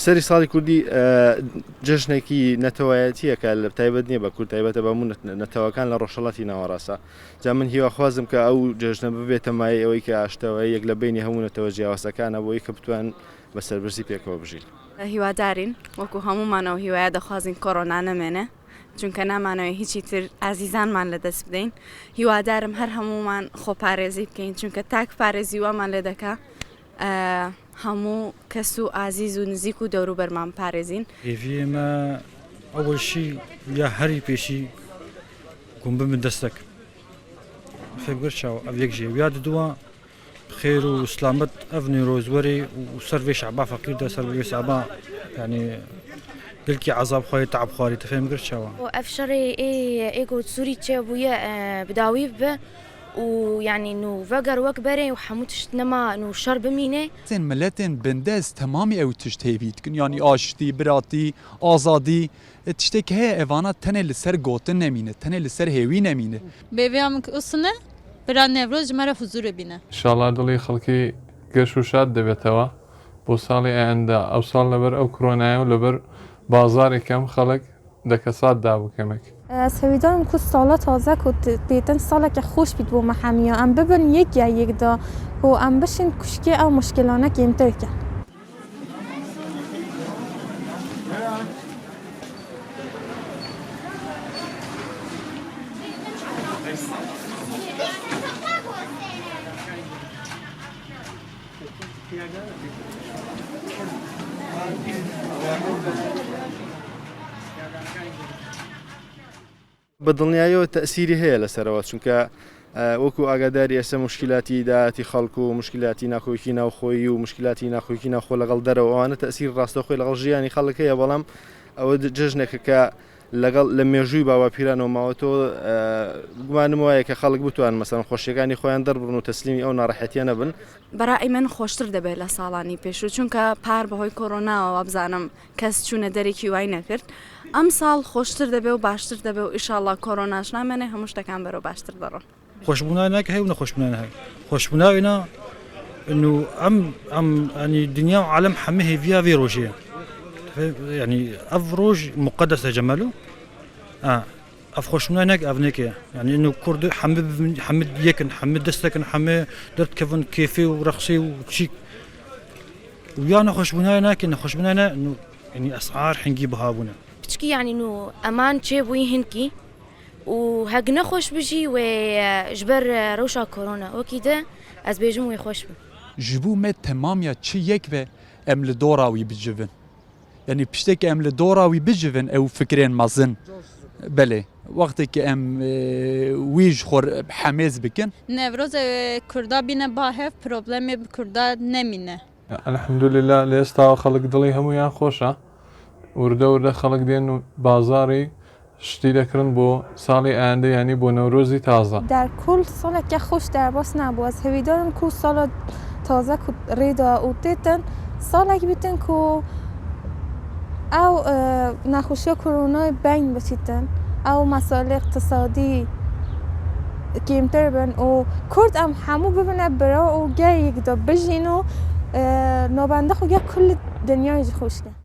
سەری ساڵی کوردی جژنێکی نەتەوایەتیەکە لە تایبەت نییە بە کورد تایبەتە بە هەموو نەتەوەکان لە ڕۆژهەڵاتی ناوەڕاستە. جا من هیواخوازم کە ئەو جژنە ببێتە مای ئەوەی کە ئاشتەوە یەک لە بینی هەموو نەتەوە جیاوازەکانە بۆی کە بتوان بە سەربرزی پێکەوە بژین. هیوادارین وەکو هەمومانەوە هیوایە دەخوازین کۆڕۆنا نەمێنێ چونکە نامانەوەی هیچی تر ئازیزانمان لەدەست بدەین. هیوادارم هەر هەمومان خۆپارێزی بکەین چونکە تاک پارێزی وامان لێ دەکا هەموو کەس و ئازیز و نزیک و دەوروبەرمان پارێزین. ئێمە ئەوەشی یا هەری پێشی گوم بمن دەستەک فێبگەرچاو ئەو یەک ژێویا ددووە خێر و سلامەت ئەڤنی ڕۆزوەری و سەر شعبا فەقیردە سەر شعبا ینی دلکی عذاب خۆی تعب خواری تفهم گرچاوە ئەف شەڕێ ئێگۆ سووری چێ بووە بداوی بە و يعني انه فقر وكبري وحموتش نما انه شر بمينه زين ملتين بندز تمامي او تشتهيبيت كن يعني اشتي براتي ازادي تشتك هي ايفانا تنه لسر گوتن نمينه تنه لسر هيوي نمينه بيبيام اسنه برا نوروز مره حضور بينه ان شاء الله دلي خلقي قرش وشاد دبتوا بو سالي عند او سال لبر او كورونا لبر بازار كم خلق دكسات دابو كمك سویدارم که سالا تازه که دیدن سالا که خوش بید بو محمی ام ببین یک دا و ام بشین کشکی او مشکلانه که امتر کن بەدڵنیاییەوە تەسیری هەیە لەسەرەوە چونکە وەکو ئاگاداری ئێستا مشکلاتی داهاتی خەڵک و مشکلاتی ناخۆیی ناوخۆیی و مشکلاتی ناخۆیی ناوخۆ لەگەڵ دەرەوە ئەوانە تەسیر ڕاستەخۆی لەگەڵ ژیانی خەڵک هەیە بەڵام ئەوە جژنێکە کە لەگەڵ لە مێژووی باوەپیرانەوە ماوەتەوە گومانم وایە کە خەڵک بتوان مەسەڵەن خۆشیەکانی خۆیان دەربڕن و تەسلیمی ئەو ناڕەحەتیە نەبن. بەڕای من خۆشتر دەبێت لە ساڵانی پێشوو چونکە پار بەهۆی کۆڕۆناوە بزانم کەس چوونە دەرێکی وای نەکرد. ئەم ساڵ خۆشتر دەبێت و باشتر دەبێت و ئیشاڵڵا کۆڕۆناش نامێنێ هەموو شتەکان بەرەو باشتر دەڕۆن. خۆشبوونانەکە هەیە و نەخۆشبوونان هەیە. خۆشبووناوێنە إنه أم يعني الدنيا وعالم حمه هيفيا فيروجيا يعني أفروج مقدسة جماله أفخوشنا هناك أفنيك يعني إنه كرد حمد يكن حمد دستكن حمد درت كفن كيفي ورقصي وشيك ويانا خوشبنا هناك إنه خوشبنا هنا إنه يعني أسعار حنجيبها بنا بتشكي يعني إنه أمان شيء هنكي وهجنا خوش بجي وجبر روشا كورونا وكده از بيجمو يخوش جبو ما تمام يا شي يكفي ام لدوراوي بجفن يعني بشتك ام لدوراوي بجفن او فكرين مازن بله وقتی ام ویج خور حماس بکن نوروز کردا بینه با هف پروبلمی کردا نمینه الحمد لله لستا خلق دڵی هەمویان خۆشە وردە خەڵک دێن بازاری شتی دەکردن بۆ ساڵی ئاینده یعنی بۆ نەورۆزی تازە در کل سالێک خوش دەرباس نبوو از هەویدارم کو ساڵ تازە ڕێدا و تێتن ساڵێک بیتن کو ئەو نەخۆشیە کۆرۆنای بین بچیتن ئەو مەسائل اقتصادی کمتر بن و کورد ئەم هەموو ببنە بەرەوە و گەیەکدا بژین و نۆبەندە خۆ گە کل دنیای خۆشکە